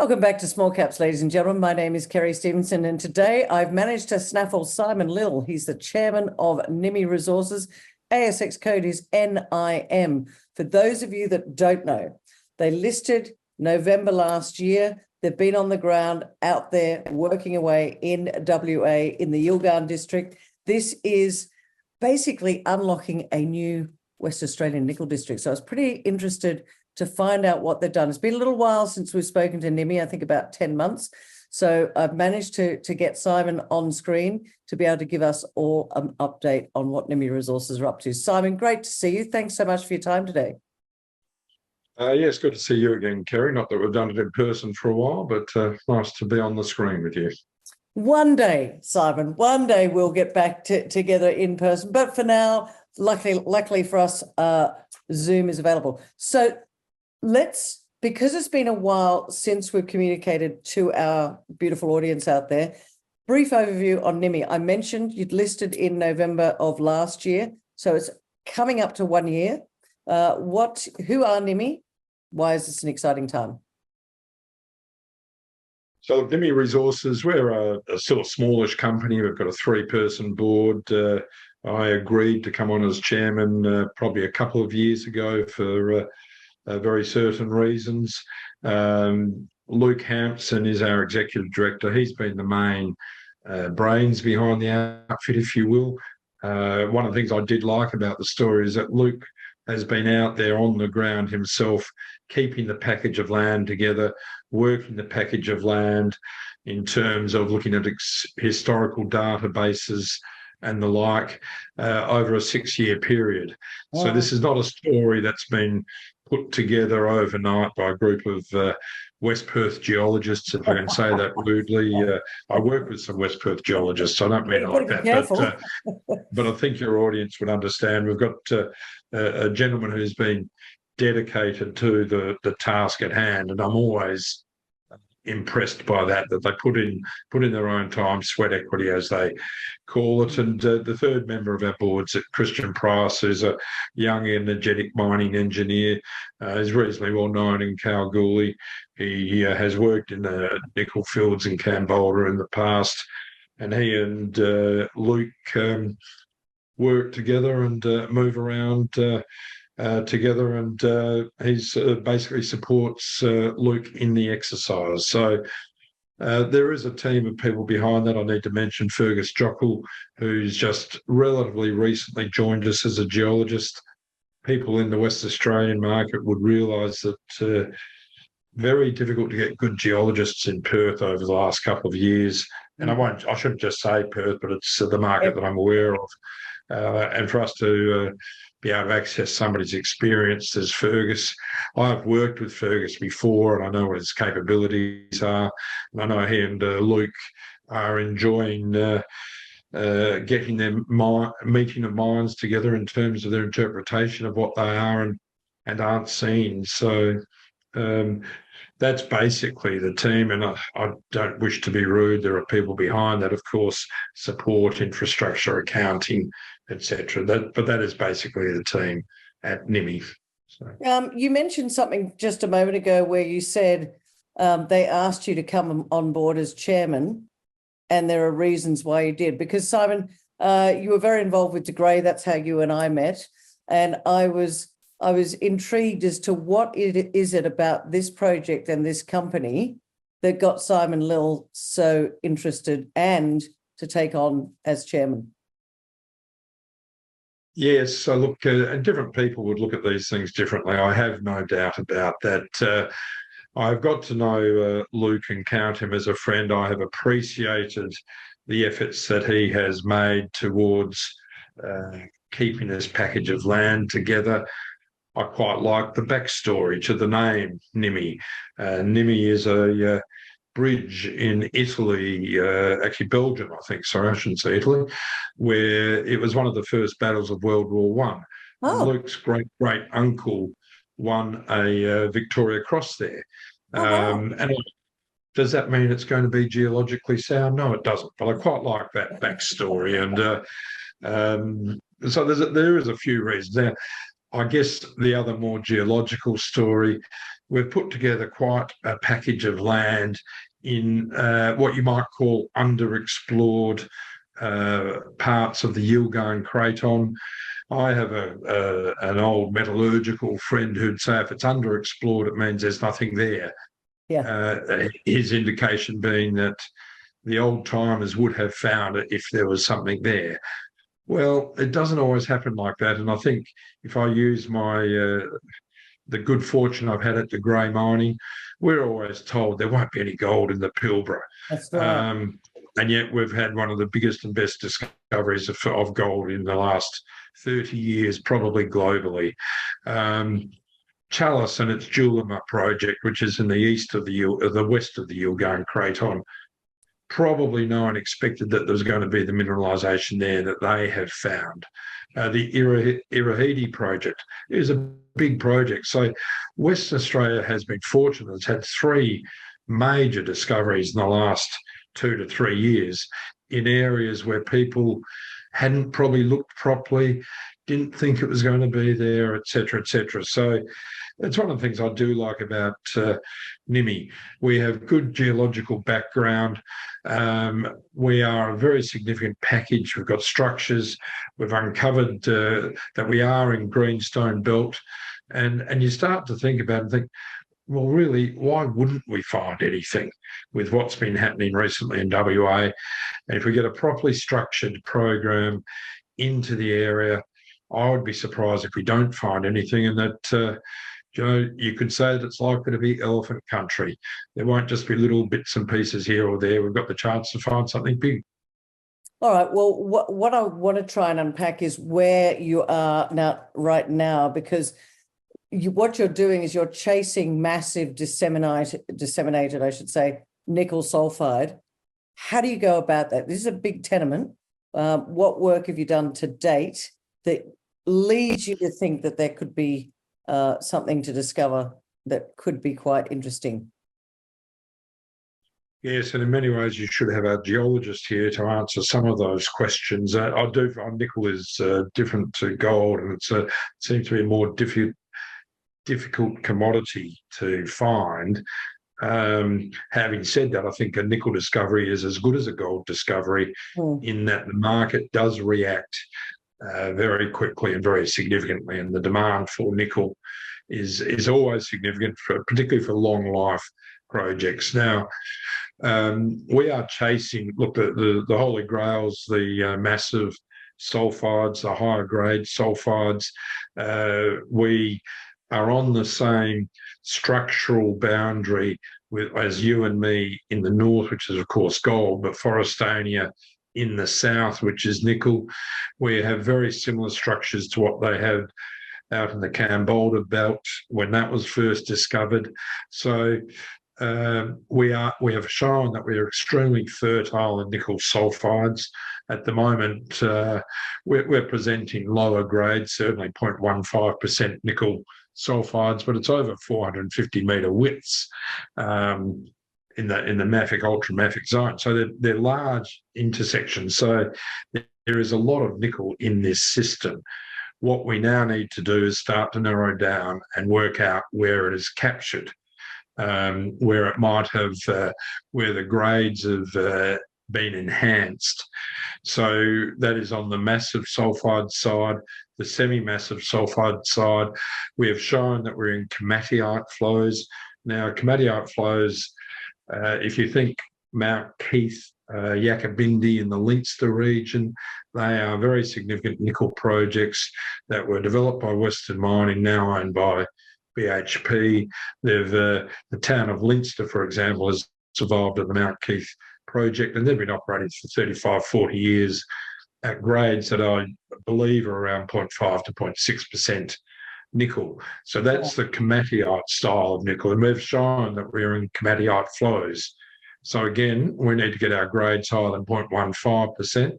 Welcome back to Small Caps, ladies and gentlemen. My name is Kerry Stevenson, and today I've managed to snaffle Simon Lill. He's the chairman of Nimy Resources. ASX code is NIM. For those of you that don't know, they listed November last year. They've been on the ground out there working away in WA in the Yilgarn district. This is basically unlocking a new West Australian nickel district. So I was pretty interested to find out what they've done. It's been a little while since we've spoken to Nimy, I think about 10 months. So I've managed to get Simon on screen to be able to give us all an update on what Nimy Resources are up to. Simon, great to see you. Thanks so much for your time today. Yes, good to see you again, Kerry. Not that we've done it in person for a while, but nice to be on the screen with you. One day, Simon, one day we'll get back together in person. But for now, luckily for us, Zoom is available. So because it's been a while since we've communicated to our beautiful audience out there, brief overview on Nimy. I mentioned you'd listed in November of last year, so it's coming up to 1 year. Who are Nimy? Why is this an exciting time? So Nimy Resources, we're still a smallish company. We've got a 3-person board. I agreed to come on as chairman probably a couple of years ago for very certain reasons. Luke Hampson is our executive director. He's been the main brains behind the outfit, if you will. One of the things I did like about the story is that Luke has been out there on the ground himself, keeping the package of land together, working the package of land in terms of looking at historical databases and the like over a 6-year period. Wow. So this is not a story that's been put together overnight by a group of West Perth geologists, if I can say that rudely. I work with some West Perth geologists, so I don't mean it like that. But I think your audience would understand. We've got a gentleman who's been dedicated to the task at hand, and I'm always impressed by that they put in their own time, sweat equity as they call it. And the third member of our board's Christian Price, who's a young energetic mining engineer. He's reasonably well known in Kalgoorlie. He has worked in the nickel fields in Kambolda in the past, and he and Luke work together and move around together, and he's basically supports Luke in the exercise. So there is a team of people behind that. I need to mention Fergus Jockle, who's just relatively recently joined us as a geologist. People in the West Australian market would realise that very difficult to get good geologists in Perth over the last couple of years. And I shouldn't just say Perth, but it's the market that I'm aware of. And for us to be able to access somebody's experience as Fergus. I've worked with Fergus before, and I know what his capabilities are. And I know he and Luke are enjoying getting their meeting of minds together in terms of their interpretation of what they are and aren't seen. So that's basically the team, and I don't wish to be rude. There are people behind that, of course, support, infrastructure, accounting, etc. But that is basically the team at Nimy. So. You mentioned something just a moment ago where you said they asked you to come on board as chairman, and there are reasons why you did. Because, Simon, you were very involved with De Grey. That's how you and I met. And I was intrigued as to what is it about this project and this company that got Simon Lill so interested and to take on as chairman. Yes, so look, and different people would look at these things differently. I have no doubt about that. I've got to know Luke and count him as a friend. I have appreciated the efforts that he has made towards keeping this package of land together. I quite like the backstory to the name Nimy. Nimy is a bridge in Italy, actually Belgium, I think. Sorry, I shouldn't say Italy, where it was one of the first battles of World War One. Oh. Luke's great uncle won a Victoria Cross there. Wow. And does that mean it's going to be geologically sound? No, it doesn't. But I quite like that backstory, and so there is a few reasons. Now, I guess the other more geological story we've put together quite a package of land in what you might call underexplored parts of the Yilgarn Craton. I have an old metallurgical friend who'd say if it's underexplored, it means there's nothing there. Yeah. His indication being that the old timers would have found it if there was something there. Well, it doesn't always happen like that. And I think if I use my the good fortune I've had at the Grey Mining, we're always told there won't be any gold in the Pilbara. That's right. And yet we've had one of the biggest and best discoveries of gold in the last 30 years, probably globally. Chalice and its Julima project, which is in the west of the Yilgarn Craton, probably no one expected that there was going to be the mineralisation there that they have found. The Irahidi project is a big project. So Western Australia has been fortunate. It's had 3 major discoveries in the last 2 to 3 years in areas where people hadn't probably looked properly, didn't think it was going to be there, et cetera, et cetera. So it's one of the things I do like about Nimy. We have good geological background. We are a very significant package. We've got structures. We've uncovered that we are in greenstone belt. And you start to think about it and think, well, really, why wouldn't we find anything with what's been happening recently in WA? And if we get a properly structured program into the area, I would be surprised if we don't find anything, and that you could say that it's likely to be elephant country. There won't just be little bits and pieces here or there. We've got the chance to find something big. All right. Well, what I want to try and unpack is where you are right now, because what you're doing is you're chasing massive disseminated, I should say, nickel sulphide. How do you go about that? This is a big tenement. What work have you done to date that leads you to think that there could be something to discover that could be quite interesting? Yes, and in many ways you should have our geologist here to answer some of those questions. I do find nickel is different to gold, and it seems to be a more difficult commodity to find. Having said that, I think a nickel discovery is as good as a gold discovery in that the market does react very quickly and very significantly, and the demand for nickel is always significant, particularly for long life projects. Now, we are chasing, look, the holy grails, the massive sulphides, the higher grade sulphides. We are on the same structural boundary as you and me in the north, which is of course gold, but Forrestania in the south, which is nickel. We have very similar structures to what they have out in the Camboulder belt when that was first discovered. So we have shown that we are extremely fertile in nickel sulphides. At the moment, we're presenting lower grades, certainly 0.15% nickel sulphides, but it's over 450 metre widths in the mafic, ultramafic zone. So they're large intersections. So there is a lot of nickel in this system. What we now need to do is start to narrow down and work out where it is captured, where it might have, where the grades have been enhanced. So that is on the massive sulphide side, the semi-massive sulphide side. We have shown that we're in komatiite flows. Now, komatiite flows, if you think Mount Keith, Yakabindi in the Leinster region, they are very significant nickel projects that were developed by Western Mining, now owned by BHP. The town of Leinster, for example, has survived at the Mount Keith project, and they've been operating for 35, 40 years at grades that I believe are around 0.5 to 0.6% nickel. So that's the komatiite style of nickel, and we've shown that we're in komatiite flows. So again, we need to get our grades higher than 0.15%.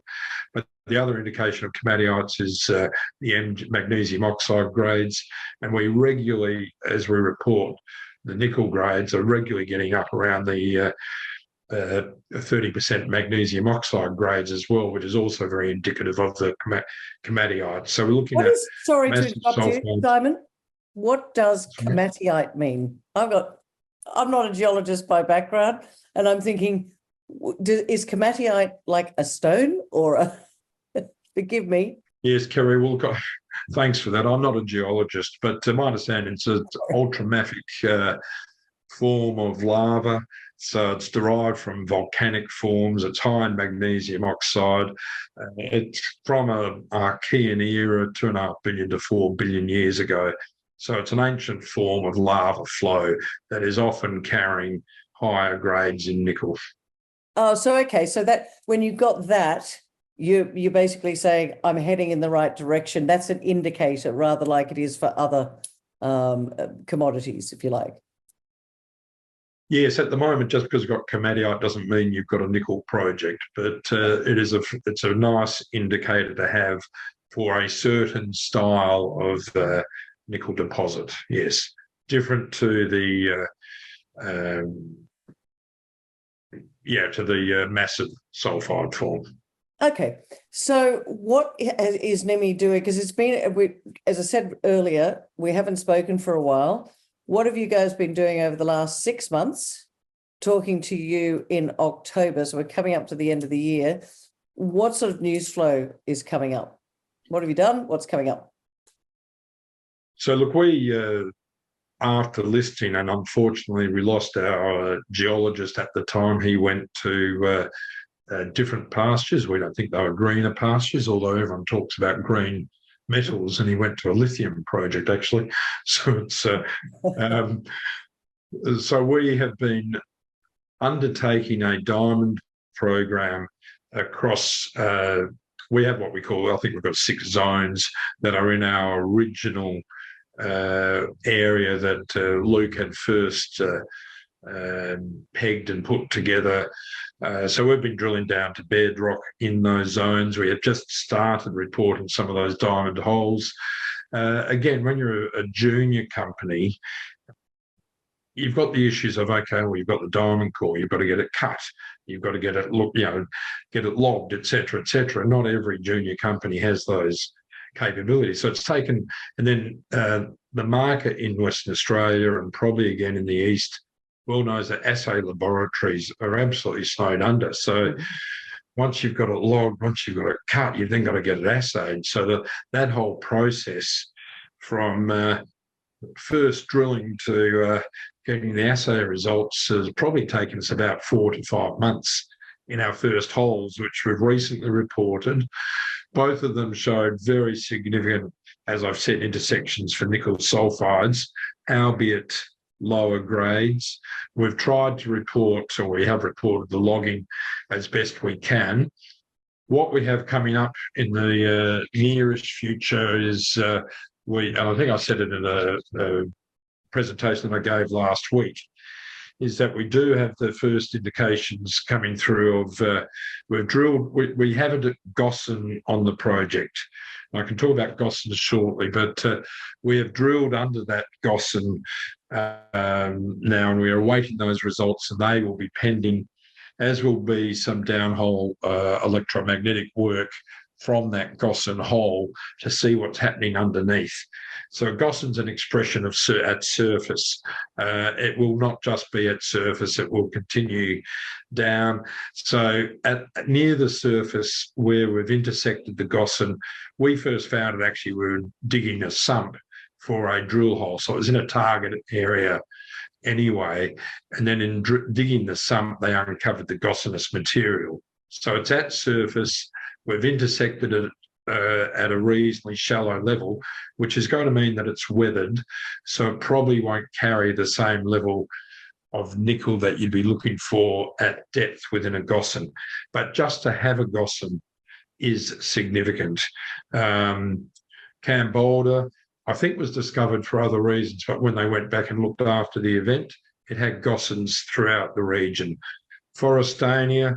But the other indication of komatiites is the magnesium oxide grades, and we regularly, as we report, the nickel grades are regularly getting up around the 30% magnesium oxide grades as well, which is also very indicative of the komatiite. So we're looking at. Sorry to interrupt you, Simon. what does komatiite mean? I'm not a geologist by background, and I'm thinking, is komatiite like a stone or a, forgive me? Yes, Kerry, well, thanks for that. I'm not a geologist, but to my understanding, it's an ultramafic form of lava. So it's derived from volcanic forms. It's high in magnesium oxide. It's from a Archean era, 2.5 billion to 4 billion years ago. So it's an ancient form of lava flow that is often carrying higher grades in nickel. Oh, so okay. So that when you got that, you're basically saying I'm heading in the right direction. That's an indicator, rather like it is for other commodities, if you like. Yes, at the moment, just because you've got komatiite doesn't mean you've got a nickel project, but it's a nice indicator to have for a certain style of nickel deposit. Yes, different to the massive sulphide form. Okay, so what is Nimy doing? Because it's been, as I said earlier, we haven't spoken for a while. What have you guys been doing over the last 6 months? Talking to you in October, so we're coming up to the end of the year. What sort of news flow is coming up? What have you done? What's coming up? So look, we after listing, and unfortunately we lost our geologist at the time. He went to different pastures. We don't think they were greener pastures, although everyone talks about green metals, and he went to a lithium project actually. So it's so we have been undertaking a diamond program across. We have what we call, I think we've got 6 zones that are in our original area that Luke had first pegged and put together. So we've been drilling down to bedrock in those zones. We have just started reporting some of those diamond holes. Again, when you're a junior company, you've got the issues of, okay, well, you've got the diamond core, you've got to get it cut, you've got to get it get it logged, et cetera, et cetera. Not every junior company has those capabilities. So it's taken, and then the market in Western Australia and probably again in the East well knows that assay laboratories are absolutely snowed under. So once you've got it logged, once you've got it cut, you've then got to get it assayed. So that whole process from first drilling to getting the assay results has probably taken us about 4 to 5 months in our first holes, which we've recently reported. Both of them showed very significant, as I've said, intersections for nickel sulphides, albeit lower grades. We've tried to report, or we have reported the logging as best we can. What we have coming up in the nearest future is, and I think I said it in a presentation that I gave last week, is that we do have the first indications coming through of, we've drilled, we have it at Gossan on the project. I can talk about Gossan shortly, but we have drilled under that Gossan now, and we are awaiting those results, and they will be pending, as will be some downhole electromagnetic work from that Gossan hole to see what's happening underneath. So Gossan's an expression of at surface. It will not just be at surface, it will continue down. So near the surface where we've intersected the Gossan, we first found it actually we were digging a sump for a drill hole. So it was in a target area anyway. And then in digging the sump, they uncovered the gossanous material. So it's at surface. We've intersected it at a reasonably shallow level, which is going to mean that it's weathered. So it probably won't carry the same level of nickel that you'd be looking for at depth within a gossan. But just to have a gossan is significant. Camboulder, I think, was discovered for other reasons, but when they went back and looked after the event, it had gossans throughout the region. Forrestania,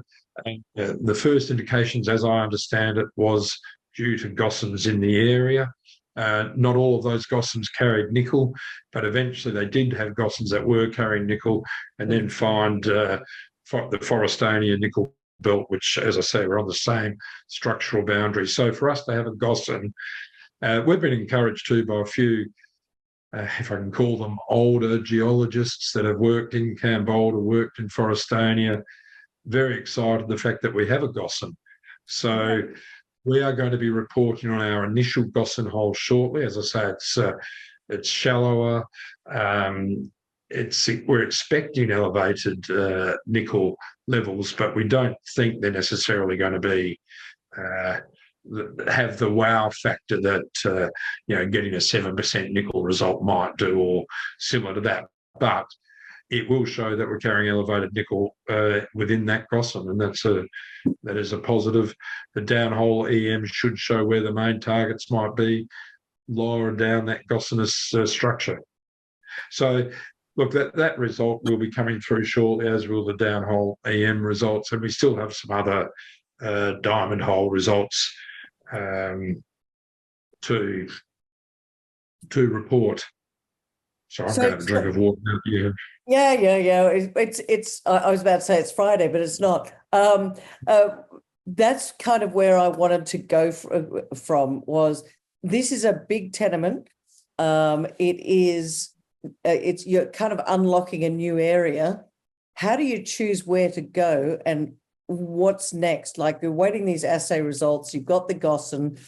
the first indications, as I understand it, was due to gossans in the area. Not all of those gossans carried nickel, but eventually they did have gossans that were carrying nickel, and then find the Forrestania nickel belt, which, as I say, we're on the same structural boundary. So for us to have a gossan, we've been encouraged too by a few if I can call them older geologists that have worked in Cambodia, worked in Forestania, very excited the fact that we have a Gossan. So we are going to be reporting on our initial Gossan hole shortly. As I say, it's shallower. We're expecting elevated nickel levels, but we don't think they're necessarily going to be have the wow factor that getting a 7% nickel result might do, or similar to that. But it will show that we're carrying elevated nickel within that Gossan, and that is a positive. The downhole EM should show where the main targets might be lower down that gossanous structure. So, look, that result will be coming through shortly, as will the downhole EM results, and we still have some other diamond hole results to report. So I'm going to drink of water now. Yeah. It's. I was about to say it's Friday, but it's not. That's kind of where I wanted to go from. Was this is a big tenement? You're kind of unlocking a new area. How do you choose where to go and what's next? Like, you're waiting these assay results. You've got the Gossan.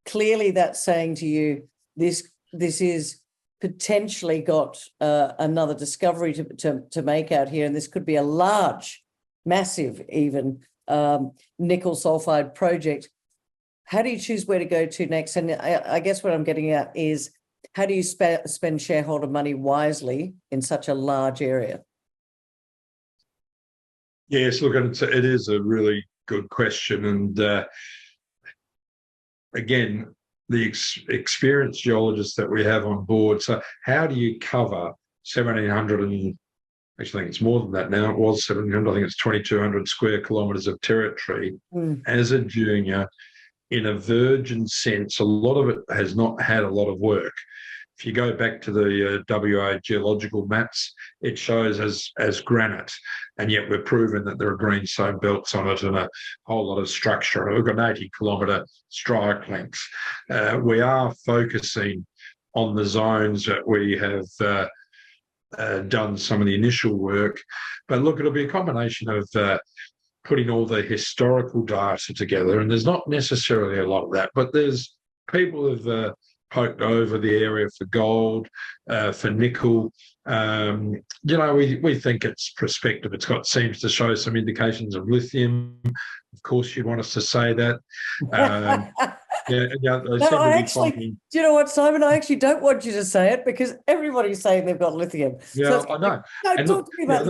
Clearly, that's saying to you this is potentially got another discovery to make out here, and this could be a large, massive, even nickel sulphide project. How do you choose where to go to next? And I guess what I'm getting at is, how do you spend shareholder money wisely in such a large area? Yes, look, it is a really good question, and again, the experienced geologists that we have on board. So how do you cover 1,700 and actually I think it's more than that now. It was 1,700. I think it's 2,200 square kilometres of territory as a junior in a virgin sense. A lot of it has not had a lot of work. If you go back to the WA geological maps, it shows as granite, and yet we're proven that there are greenstone belts on it and a whole lot of structure. We've got an 80-kilometre strike length. We are focusing on the zones that we have done some of the initial work. But look, it'll be a combination of putting all the historical data together, and there's not necessarily a lot of that, but there's people have poked over the area for gold, for nickel. We think it's prospective. Seems to show some indications of lithium. Of course, you want us to say that. Do you know what, Simon? I actually don't want you to say it because everybody's saying they've got lithium. Yeah, I know. No, and talk to me about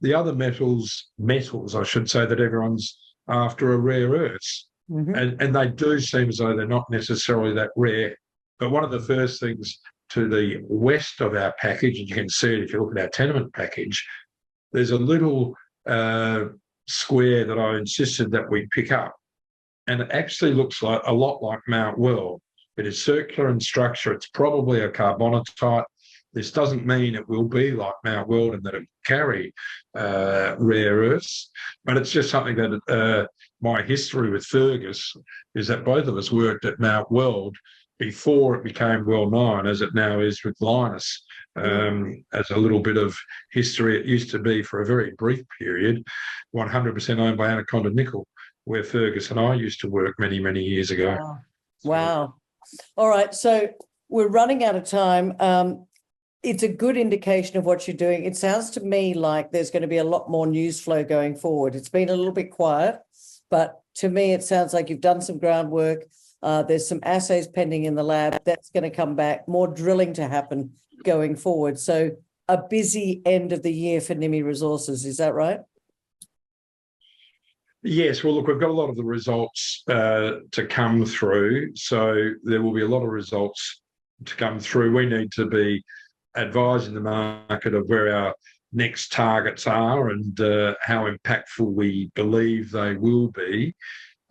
the other metals, I should say, that everyone's after are rare earths. Mm-hmm. And they do seem as though they're not necessarily that rare. But one of the first things to the west of our package, and you can see it if you look at our tenement package, there's a little square that I insisted that we pick up. And it actually looks like a lot like Mount Weld. It is circular in structure. It's probably a carbonatite. This doesn't mean it will be like Mount Weld and that it will carry rare earths, but it's just something that my history with Fergus is that both of us worked at Mount Weld before it became well known, as it now is with Linus. As a little bit of history, it used to be for a very brief period 100% owned by Anaconda Nickel, where Fergus and I used to work many, many years ago. Wow. All right, so we're running out of time. It's a good indication of what you're doing. It sounds to me like there's going to be a lot more news flow going forward. It's been a little bit quiet, but to me, it sounds like you've done some groundwork. There's some assays pending in the lab. That's going to come back. More drilling to happen going forward. So a busy end of the year for Nimy Resources. Is that right? Yes. Well, look, we've got a lot of the results to come through. So there will be a lot of results to come through. We need to be advising the market of where our next targets are and how impactful we believe they will be.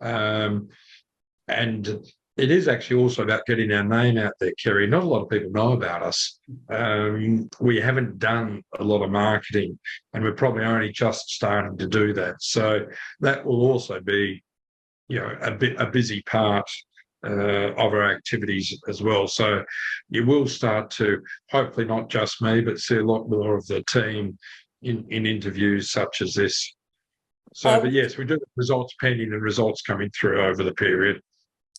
And it is actually also about getting our name out there, Kerry. Not a lot of people know about us. We haven't done a lot of marketing, and we're probably only just starting to do that. So that will also be, a busy part of our activities as well. So you will start to, hopefully not just me, but see a lot more of the team in interviews such as this. So, but yes, we do have results pending and results coming through over the period.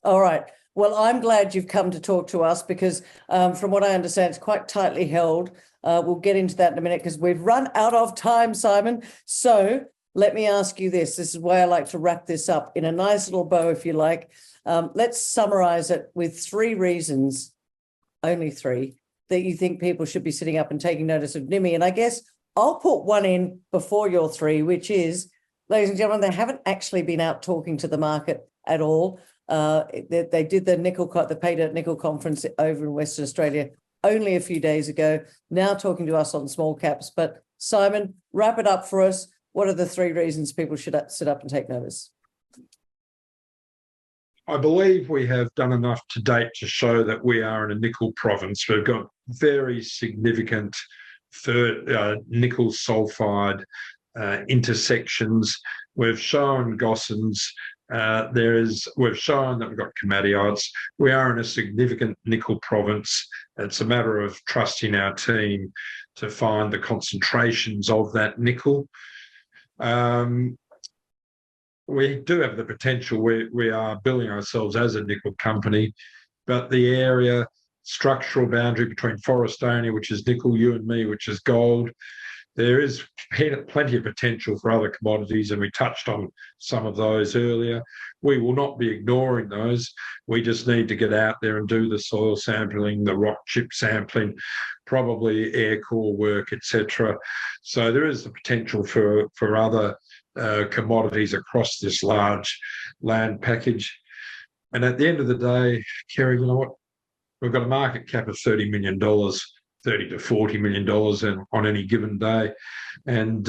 All right. Well, I'm glad you've come to talk to us because from what I understand, it's quite tightly held. We'll get into that in a minute because we've run out of time, Simon. So let me ask you this. This is why I like to wrap this up in a nice little bow, if you like. Let's summarize it with 3 reasons, only 3, that you think people should be sitting up and taking notice of Nimy. And I guess I'll put one in before your 3, which is, ladies and gentlemen, they haven't actually been out talking to the market at all. They did the Pay Dirt Nickel Conference over in Western Australia only a few days ago, now talking to us on small caps. But Simon, wrap it up for us. What are the 3 reasons people should sit up and take notice? I believe we have done enough to date to show that we are in a nickel province. We've got very significant nickel sulphide intersections. We've shown gossans. We've shown that we've got komatiites. We are in a significant nickel province. It's a matter of trusting our team to find the concentrations of that nickel. We do have the potential. We are building ourselves as a nickel company, but the area, structural boundary between Forestania, which is nickel, you and me, which is gold, there is plenty of potential for other commodities, and we touched on some of those earlier. We will not be ignoring those. We just need to get out there and do the soil sampling, the rock chip sampling, probably air core work, etc. So there is the potential for other commodities across this large land package. And at the end of the day, Kerry, you know what? We've got a market cap of $30 million. $30 to $40 million on any given day. And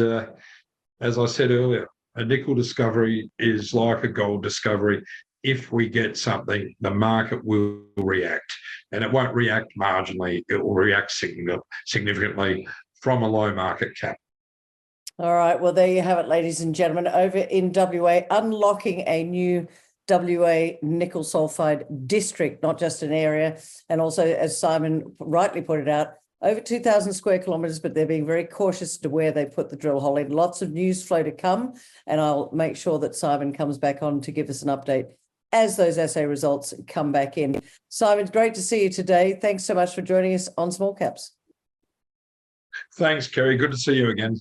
as I said earlier, a nickel discovery is like a gold discovery. If we get something, the market will react, and it won't react marginally. It will react significantly from a low market cap. All right. Well, there you have it, ladies and gentlemen. Over in WA, unlocking a new WA nickel sulphide district, not just an area. And also, as Simon rightly pointed out, over 2,000 square kilometres, but they're being very cautious to where they put the drill hole in. Lots of news flow to come, and I'll make sure that Simon comes back on to give us an update as those assay results come back in. Simon, it's great to see you today. Thanks so much for joining us on Small Caps. Thanks, Kerry. Good to see you again.